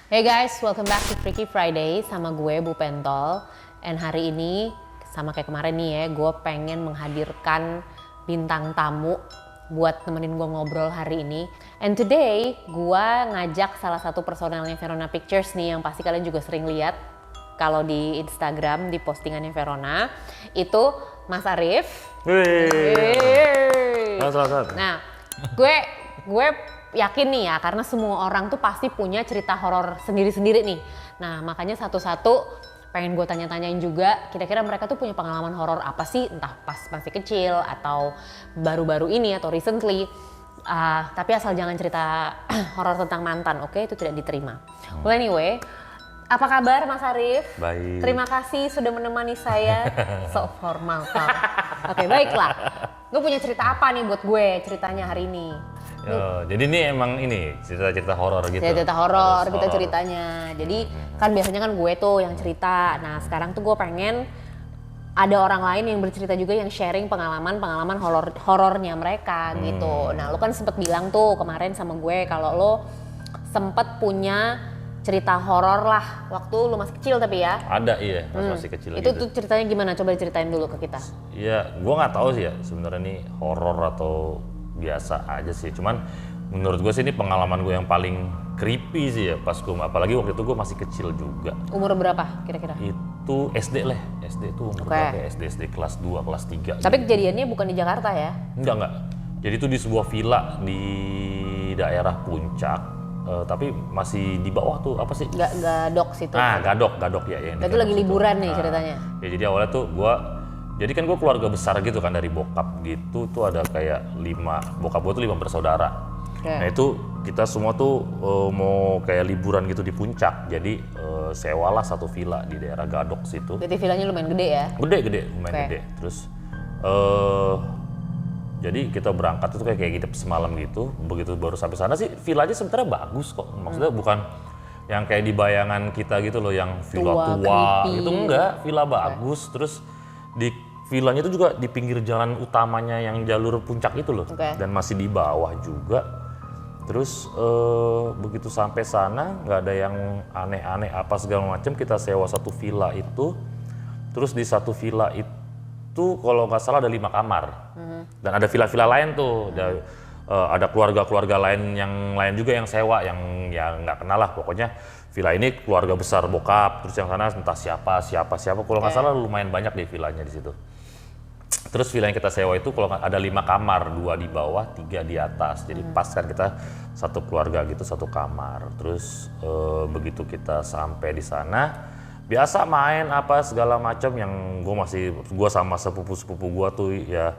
Hey guys, welcome back to Freaky Friday sama gue Bu Pentol. And hari ini sama kayak kemarin nih ya, gue pengen menghadirkan bintang tamu buat temenin gue ngobrol hari ini. And today gue ngajak salah satu personelnya Verona Pictures nih yang pasti kalian juga sering lihat kalau di Instagram di postingannya Verona itu Mas Arif. Selamat. Nah, gue yakin nih ya, karena semua orang tuh pasti punya cerita horor sendiri-sendiri nih. Nah, makanya satu-satu pengen gue tanya-tanyain juga, kira-kira mereka tuh punya pengalaman horor apa sih, entah pas masih kecil atau baru-baru ini atau recently. Tapi asal jangan cerita horor tentang mantan, oke? Itu tidak diterima. Well anyway, apa kabar Mas Arif? Baik. Terima kasih sudah menemani saya. So formal kan. Oke, baiklah. Gue punya cerita apa nih buat gue ceritanya hari ini? Jadi ini emang cerita-cerita horor gitu. Cerita horor kita ceritanya. Jadi kan biasanya kan gue tuh yang cerita. Nah sekarang tuh gue pengen ada orang lain yang bercerita juga yang sharing pengalaman horornya mereka gitu. Nah lu kan sempet bilang tuh kemarin sama gue kalau lo sempet punya cerita horor lah waktu lu masih kecil tapi ya. Ada iya pas masih kecil itu gitu. Tuh ceritanya gimana? Coba diceritain dulu ke kita. Iya, gue nggak tahu sih ya sebenarnya ini horor atau biasa aja sih. Cuman menurut gue sih ini pengalaman gue yang paling creepy sih ya pas gue, apalagi waktu itu gue masih kecil juga. Umur berapa kira-kira? Itu SD lah, SD itu umur berapa ya? SD kelas 2, kelas 3. Tapi kejadiannya bukan di Jakarta ya? Enggak. Jadi itu di sebuah villa di daerah Puncak. Tapi masih di bawah tuh apa sih? Gadok situ. Gadok ya. Itu lagi liburan nih ceritanya. Ya jadi awalnya tuh jadi kan gue keluarga besar gitu kan dari bokap gitu, tuh ada kayak 5, bokap gue tuh 5 bersaudara. Okay. Nah itu kita semua tuh mau kayak liburan gitu di puncak, jadi sewalah satu villa di daerah Gadok situ. Berarti villanya lumayan gede ya? Gede, lumayan gede. Terus jadi kita berangkat itu kayak gitu semalam gitu, begitu baru sampai sana sih villanya sebenarnya bagus kok, maksudnya bukan yang kayak di bayangan kita gitu loh, yang villa tua gitu, enggak, villa bagus. Terus di villanya itu juga di pinggir jalan utamanya yang jalur puncak itu loh, dan masih di bawah juga. Terus begitu sampai sana nggak ada yang aneh-aneh apa segala macam, kita sewa satu villa itu. Terus di satu villa itu kalau nggak salah ada 5 kamar, dan ada villa-villa lain tuh, ada keluarga-keluarga lain juga yang sewa, yang nggak kenal lah pokoknya. Villa ini keluarga besar bokap, terus yang sana entah siapa kalau nggak salah lumayan banyak deh villanya di situ. Terus villa yang kita sewa itu kalau ada 5 kamar, 2 di bawah, 3 di atas. Jadi pas kan kita satu keluarga gitu, satu kamar. Terus begitu kita sampai di sana, biasa main apa segala macam, yang gue sama sepupu gue tuh ya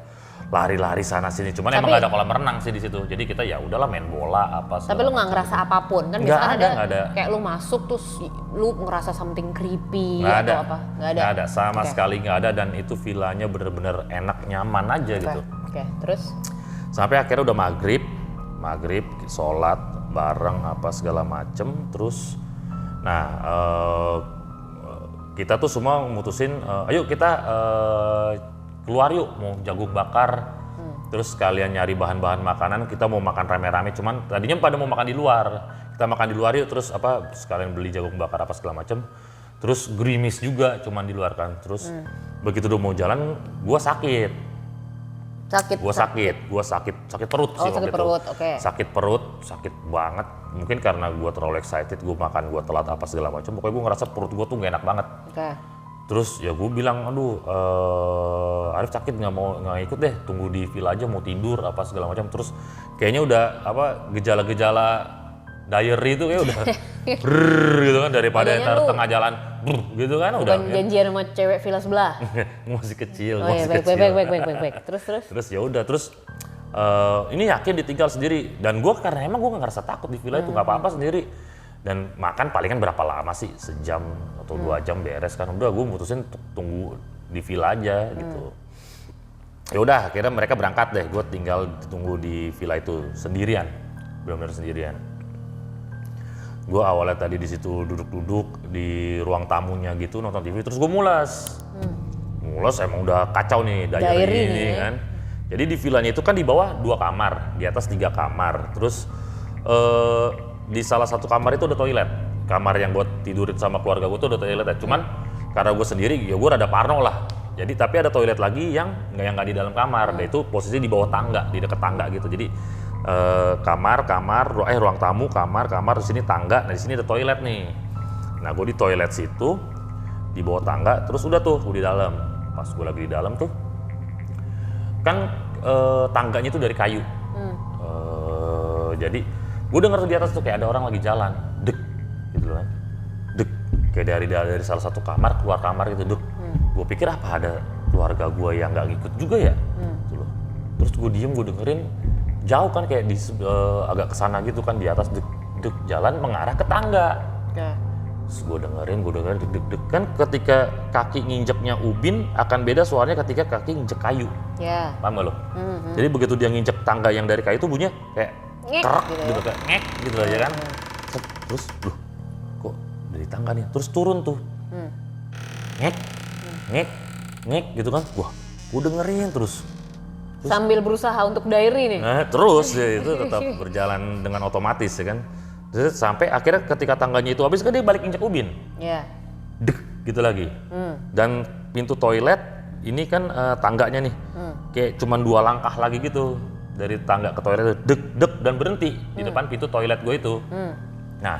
lari-lari sana sini. Cuman emang gak ada kolam renang sih di situ. Jadi kita ya udahlah main bola apa. Tapi lu nggak ngerasa apapun kan? Nggak ada. Kayak lu masuk terus lu ngerasa something creepy nggak atau ada. apa? Nggak ada. Sama sekali nggak ada, dan itu villanya bener-bener enak, nyaman aja gitu. Oke, terus? Sampai akhirnya udah maghrib, sholat bareng apa segala macem. Terus, kita tuh semua mutusin, ayo kita keluar yuk, mau jagung bakar. Terus sekalian nyari bahan-bahan makanan, kita mau makan rame-rame. Cuman tadinya pada mau makan di luar, kita makan di luar yuk. Terus sekalian beli jagung bakar apa segala macem. Terus gerimis juga, cuman di luar kan. Terus begitu udah mau jalan, gue sakit perut sih waktu itu. Sakit perut, sakit banget. Mungkin karena gue terlalu excited, gue makan, gue telat apa segala macam. Pokoknya gue ngerasa perut gue tuh gak enak banget. Terus ya gue bilang, Arif sakit, nggak ikut deh, tunggu di villa aja, mau tidur apa segala macam. Terus kayaknya udah gejala-gejala diary itu kayak udah gitu kan, daripada ntar tengah jalan gitu kan. Bukan udah janjian sama cewek villa sebelah. masih kecil. Baik. Terus ya udah, terus ini yakin ditinggal sendiri, dan gue karena emang gue nggak ngerasa takut di villa itu, nggak apa-apa sendiri. Dan makan palingan berapa lama sih, sejam atau 2 jam beres kan. Udah gue mutusin tunggu di villa aja gitu. Ya udah akhirnya mereka berangkat deh, gue tinggal tunggu di villa itu sendirian, benar-benar sendirian. Gue awalnya tadi di situ duduk-duduk di ruang tamunya gitu nonton TV, terus gue mules emang udah kacau nih diary ini kan. Jadi di villanya itu kan di bawah 2 kamar, di atas 3 kamar. Terus di salah satu kamar itu ada toilet. kamar yang gue tidurin sama keluarga gue tuh ada toilet ya. Cuman karena gue sendiri, ya gue rada parno lah. Jadi tapi ada toilet lagi yang nggak di dalam kamar. Dan itu posisi di bawah tangga, di dekat tangga gitu. Jadi ruang tamu, kamar, di sini tangga. Nah di sini ada toilet nih. Nah gue di toilet situ, di bawah tangga. Terus udah tuh gue di dalam. Pas gue lagi di dalam tuh, kan tangganya itu dari kayu. Jadi gue denger di atas tuh kayak ada orang lagi jalan, dek, gitu kan, dek, kayak dari salah satu kamar keluar kamar gitu, dek. Gue pikir apa ada keluarga gue yang nggak ngikut juga ya, gitu loh. Terus gue diem, gue dengerin jauh kan kayak di agak kesana gitu kan di atas, dek, dek, jalan mengarah ke tangga. Terus gue dengerin deg-deg kan ketika kaki nginjeknya ubin akan beda suaranya ketika kaki nginjek kayu. Paham gak lo? Jadi begitu dia nginjek tangga yang dari kayu itu bunyinya kayak kerak gitu, kayak ngek gitu aja kan. Terus loh kok dari tangga nih, terus turun tuh. Ngek gitu kan. Wah, gue dengerin terus. Sambil berusaha untuk diary nih. Nah, terus ya, itu tetap berjalan dengan otomatis ya kan. Terus sampai akhirnya ketika tangganya itu habis kan dia balik injak ubin. Dek gitu lagi. Dan pintu toilet ini kan tangganya nih. Kayak cuman 2 langkah lagi gitu. Dari tangga ke toilet itu dek dan berhenti di depan pintu toilet gue itu. Nah,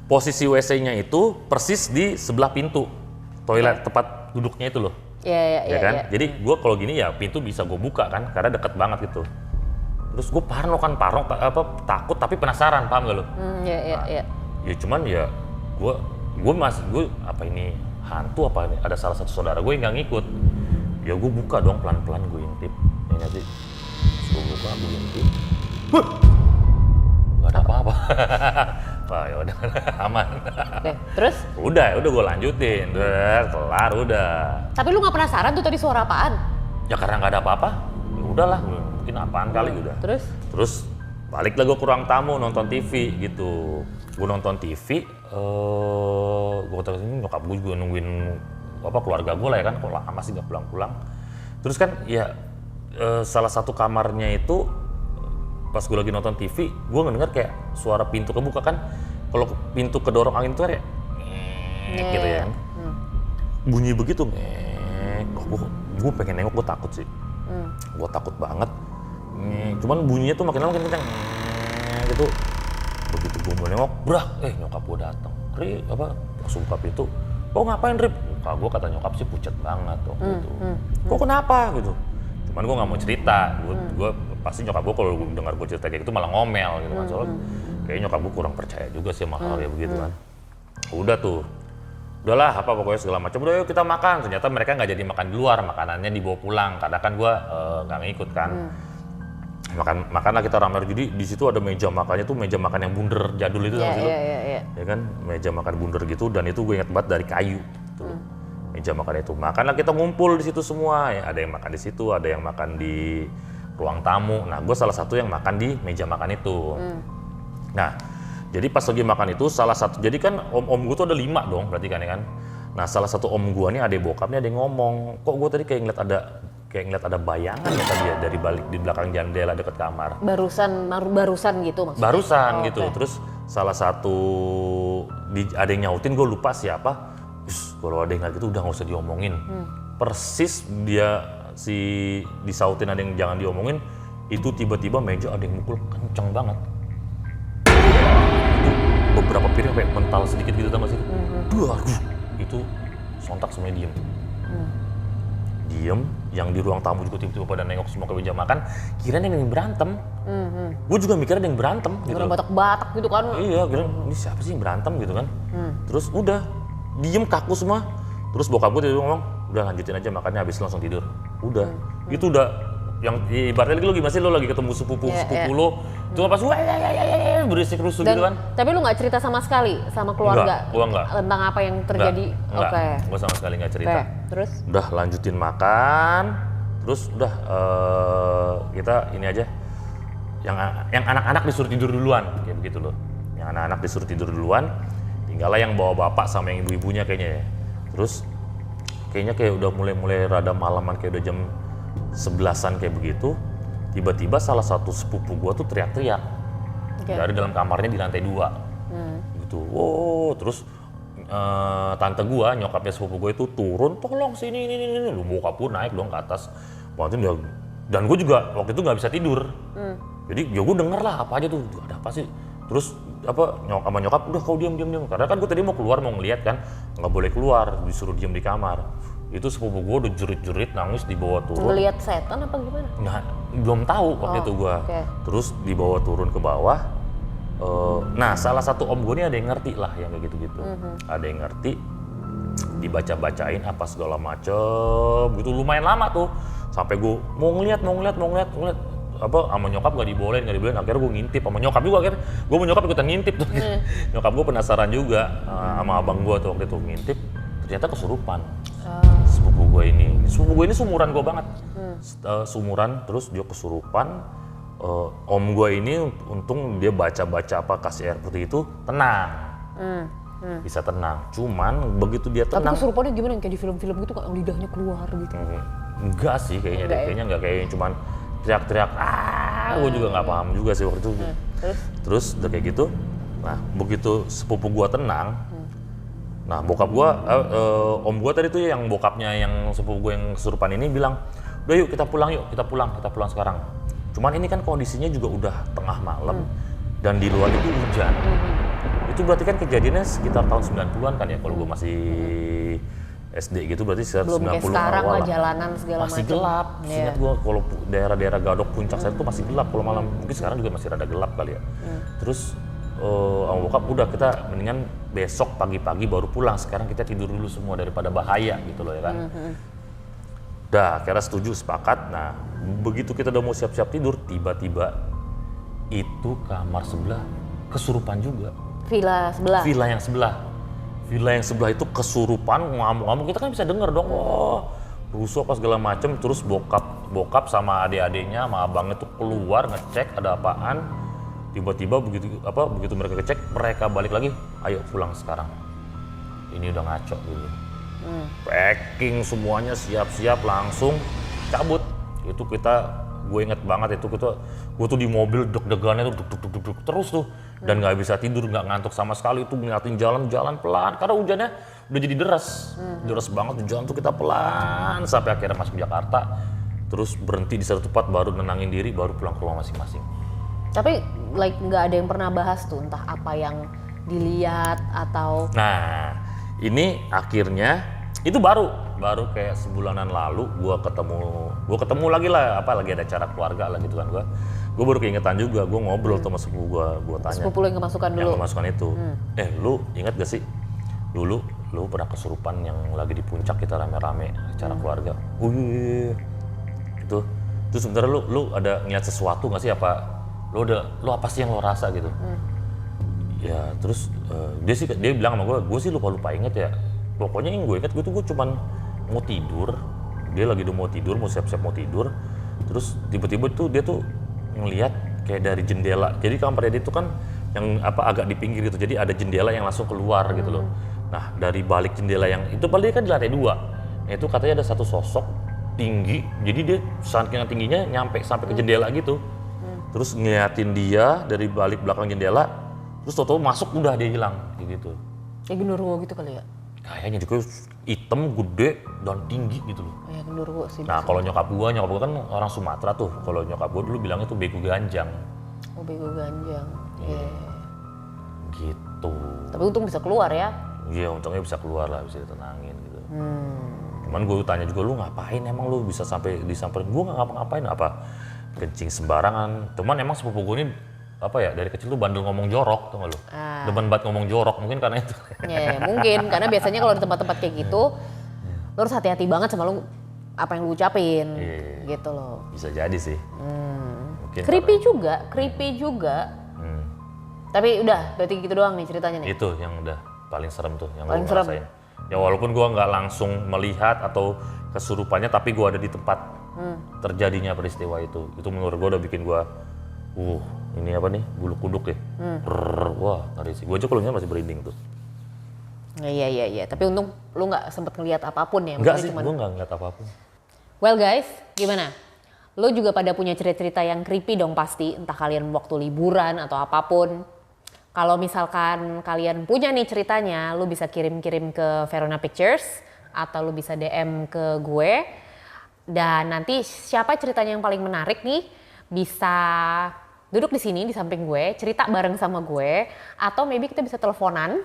posisi WC-nya itu persis di sebelah pintu toilet tempat duduknya itu loh. Ya kan? Jadi gue kalau gini ya pintu bisa gue buka kan karena deket banget gitu. Terus gue parno takut tapi penasaran, paham gak lo? Ya cuman ya gue apa ini hantu apa ini ada salah satu saudara gue yang nggak ngikut. Ya gue buka dong pelan-pelan, gue intip. Ya nanti gue buka, gue intip. Gak ada apa-apa. Wah ya udah aman. Terus? Udah gue lanjutin, kelar udah. Tapi lu nggak penasaran tuh tadi suara apaan? Ya karena nggak ada apa-apa. Ya udahlah, mungkin apaan kali udah. Terus balik lagi ke ruang tamu nonton TV gitu. Gue nonton TV, gue tahu ini nyokap gue juga nungguin keluarga gue lah ya kan, kok lama sih nggak pulang-pulang. Terus kan ya salah satu kamarnya itu pas gue lagi nonton TV, gue ngedenger kayak suara pintu kebuka kan. Kalau pintu kedorong angin itu kayak gitu ya kan. Bunyi begitu, gue pengen nengok, gue takut sih. Gue takut banget. Cuman bunyinya tuh makin lama makin kencang. Gitu. Begitu gue mau nengok, nyokap gue datang. Langsung buka pintu. Kok ngapain, Rip? Muka gue kata nyokap sih pucet banget waktu itu. Kok kenapa gitu? Cuman gue nggak mau cerita. Gue pasti nyokap gue kalau dengar gue cerita kayak gitu malah ngomel gitu kan. Soalnya kayaknya nyokap gue kurang percaya juga sih sama hal kayak begitu kan. Udah tuh. Udahlah apa pokoknya segala macam. Udah yuk kita makan. Ternyata mereka nggak jadi makan di luar, makanannya dibawa pulang. Karena kan gue nggak ngikut kan. Makanlah kita rame. Jadi di situ ada meja makannya tuh meja makan yang bundar jadul itu sama situ. Ya kan, meja makan bundar gitu dan itu gue ingat banget dari kayu. Tuh. Meja makan itu. Makanlah kita ngumpul di situ semua. Ya, ada yang makan di situ, ada yang makan di ruang tamu. Nah, gue salah satu yang makan di meja makan itu. Nah, jadi pas lagi makan itu salah satu, jadi kan om gue tuh ada 5 dong berarti kan ya kan. Nah, salah satu om gue nih adek bokapnya ada yang ngomong, kok gue tadi kayak ngeliat ada bayangan ya tadi ya dari balik di belakang jendela deket kamar. Barusan gitu maksudnya? Barusan gitu. Okay. Terus salah satu ada yang nyautin, gue lupa siapa. Kalau ada yang gitu udah nggak usah diomongin. Persis dia disautin ada yang jangan diomongin, itu tiba-tiba meja ada yang mukul kenceng banget. Itu beberapa piring kayak mental sedikit gitu tau gak sih? Itu sontak semuanya diem. Diem, yang di ruang tamu juga tiba-tiba pada nengok semua ke meja makan, kirain ada yang berantem. Gue juga mikir ada yang berantem gitu. Orang batak-batak gitu kan. Iya, kira ini siapa sih yang berantem gitu kan. Terus udah, diem kaku semua. Terus bokap gue tiba-tiba ngomong, udah lanjutin aja makannya, habis langsung tidur. Udah, itu udah, yang ibaratnya lo gimana sih, lo lagi ketemu sepupu lo, cuma pas berisik rusuh gitu kan. Tapi lu nggak cerita sama sekali sama keluarga? Enggak. Tentang apa yang terjadi? Oke. Gue sama sekali nggak cerita. Terus? Udah lanjutin makan, terus udah kita ini aja, yang anak-anak disuruh tidur duluan, kayak begitu loh. Yang anak-anak disuruh tidur duluan, tinggallah yang bawa bapak sama yang ibu-ibunya kayaknya ya. Terus kayaknya kayak udah mulai rada malaman, kayak udah jam 11-an kayak begitu. Tiba-tiba salah satu sepupu gua tuh teriak-teriak dari dalam kamarnya di lantai 2. Gitu. Oh, terus tante gua, nyokapnya sepupu gue itu turun, tolong sini, ini. Lu bokap gua naik dong ke atas. Waktu itu dan gue juga waktu itu nggak bisa tidur. Jadi ya gue denger lah apa aja tuh, ada apa sih? Terus sama nyokap, udah kau diam. Karena kan gue tadi mau keluar mau ngeliat kan, nggak boleh keluar, disuruh diam di kamar. Itu sepupu gue udah jerit-jerit nangis dibawa turun. Ngeliat setan apa gimana? Nah, belum tahu waktu itu gue. Okay. Terus dibawa turun ke bawah. Nah, salah satu om gue ini ada yang ngerti lah yang kayak gitu-gitu. Ada yang ngerti, dibaca-bacain apa segala macem, gitu lumayan lama tuh. Sampai gue mau ngeliat. Sama nyokap gak dibolehin. Akhirnya gue ngintip, sama nyokap juga akhirnya. Gue sama nyokap ikutan ngintip tuh. Nyokap gue penasaran juga sama abang gue tuh waktu itu ngintip. Ternyata kesurupan. Sepupu gue ini sumuran gue banget. Sumuran, terus dia kesurupan. Om gue ini untung dia baca-baca apa kasih air putih itu tenang. Bisa tenang. Cuman begitu dia tenang. Tapi kesurupannya gimana? Kayak di film-film gitu kan lidahnya keluar gitu. Enggak sih kayaknya deh. Kayaknya enggak, kayaknya cuman teriak-teriak. Gue juga nggak paham juga sih waktu itu. Terus udah kayak gitu. Nah, begitu sepupu gue tenang. Nah, bokap gue, om gue tadi tuh yang bokapnya yang sepupu gue yang kesurupan ini bilang, udah yuk kita pulang sekarang. Cuman ini kan kondisinya juga udah tengah malam dan di luar itu hujan. Itu berarti kan kejadiannya sekitar tahun 90-an kan ya, kalau gue masih SD gitu berarti sekitar belum 90 kayak sekarang awal lah jalanan segala macam. Masih gelap. Ingat gue kalau daerah-daerah Gadok Puncak saya itu masih gelap kalau malam. Mungkin sekarang juga masih rada gelap kali ya. Terus sama bokap udah kita mendingan besok pagi-pagi baru pulang. Sekarang kita tidur dulu semua daripada bahaya gitu loh ya kan. Dah, akhirnya setuju, sepakat. Nah, begitu kita udah mau siap-siap tidur, tiba-tiba itu kamar sebelah kesurupan juga. Villa sebelah? Villa yang sebelah itu kesurupan, ngamuk-ngamuk. Kita kan bisa denger dong, rusuh apa segala macem. Terus bokap sama adik-adiknya, sama abangnya tuh keluar ngecek ada apaan. Tiba-tiba begitu mereka ngecek, mereka balik lagi, ayo pulang sekarang. Ini udah ngaco dulu. Packing semuanya siap-siap langsung cabut. Itu gue inget banget itu gue tuh di mobil deg-degannya tuh deg terus tuh dan nggak bisa tidur, nggak ngantuk sama sekali. Itu ngeliatin jalan pelan karena hujannya udah jadi deras banget di jalan tuh. Kita pelan sampai akhirnya masuk Jakarta, terus berhenti di satu tempat baru nenangin diri, baru pulang ke rumah masing-masing. Tapi nggak ada yang pernah bahas tuh entah apa yang dilihat atau. Nah, ini akhirnya itu baru kayak sebulanan lalu gue ketemu lagi lah, lagi ada acara keluarga lah gitu kan. Gue baru keingetan juga, gue ngobrol sama sepupu gue tanya. Sepupu yang kemasukan dulu? Yang kemasukan itu. Lu ingat gak sih dulu lu pernah kesurupan yang lagi di puncak kita rame-rame acara keluarga? Itu sebenarnya lu ada ngeliat sesuatu gak sih, lu apa sih yang lo rasa gitu? Ya terus dia bilang sama gue sih lupa inget ya. Pokoknya yang gue inget gue cuman mau tidur, dia lagi udah mau tidur, mau siap-siap mau tidur, terus tiba-tiba tuh dia tuh ngelihat kayak dari jendela. Jadi kamar dia itu kan yang agak di pinggir gitu, jadi ada jendela yang langsung keluar gitu loh. Nah dari balik jendela yang itu padahal dia kan di lantai 2, nah itu katanya ada satu sosok tinggi, jadi dia saking tingginya nyampe sampai ke jendela gitu. Terus ngeliatin dia dari balik belakang jendela, terus tau-tau masuk udah dia hilang gitu. Kayak genderuwo gitu kali ya? Kayaknya juga hitam, gede, dan tinggi gitu loh. Ya genderuwo sih. Nah kalau nyokap gua kan orang Sumatera tuh. Kalau nyokap gua dulu bilangnya tuh bego ganjang. Oh bego ganjang, iya. Gitu. Tapi untung bisa keluar ya? Iya untungnya bisa keluar lah, bisa ditenangin gitu. Cuman gua tanya juga, lu ngapain emang lu bisa sampai disamperin? Gua nggak ngapa-ngapain, kencing sembarangan. Cuman emang sepupu gua ini dari kecil tuh bandel ngomong jorok, tau gak lu? Demen banget ngomong jorok, mungkin karena itu. Ya, mungkin, karena biasanya kalau di tempat-tempat kayak gitu, lo harus hati-hati banget sama lo apa yang lo ucapin, gitu loh. Bisa jadi sih. Creepy juga. Tapi udah, berarti gitu doang nih ceritanya nih? Itu yang udah paling serem tuh, yang gue ngerasain. Ya walaupun gue nggak langsung melihat atau kesurupannya, tapi gue ada di tempat terjadinya peristiwa itu. Itu menurut gue udah bikin gue, ini apa nih, bulu kuduk ya. Wah ngeri sih, gue aja kalau masih merinding tuh. Iya, tapi untung lu nggak sempet ngeliat apapun ya? Enggak sih, gue nggak ngeliat apapun. Well guys, gimana? Lu juga pada punya cerita-cerita yang creepy dong pasti, entah kalian waktu liburan atau apapun. Kalau misalkan kalian punya nih ceritanya, lu bisa kirim-kirim ke Verona Pictures atau lu bisa DM ke gue. Dan nanti siapa ceritanya yang paling menarik nih bisa duduk di sini di samping gue, cerita bareng sama gue, atau maybe kita bisa teleponan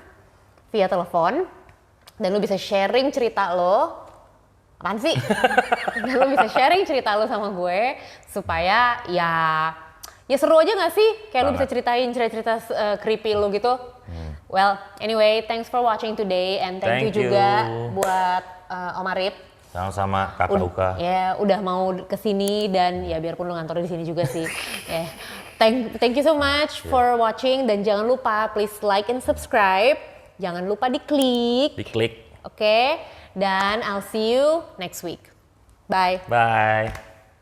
via telepon dan lu bisa sharing cerita lo. Apaan sih? Dan lu bisa sharing cerita lu sama gue supaya ya seru aja gak sih? Kayak lu bisa ceritain cerita-cerita creepy lu gitu. Well, anyway, thanks for watching today and thank you juga buat Om Arif. Sama-sama Kakak Uka. Ya, udah mau kesini dan ya biarpun lu ngantor di sini juga sih. Thank you so much for watching dan jangan lupa please like and subscribe. Jangan lupa diklik. Diklik. Oke, dan I'll see you next week. Bye. Bye.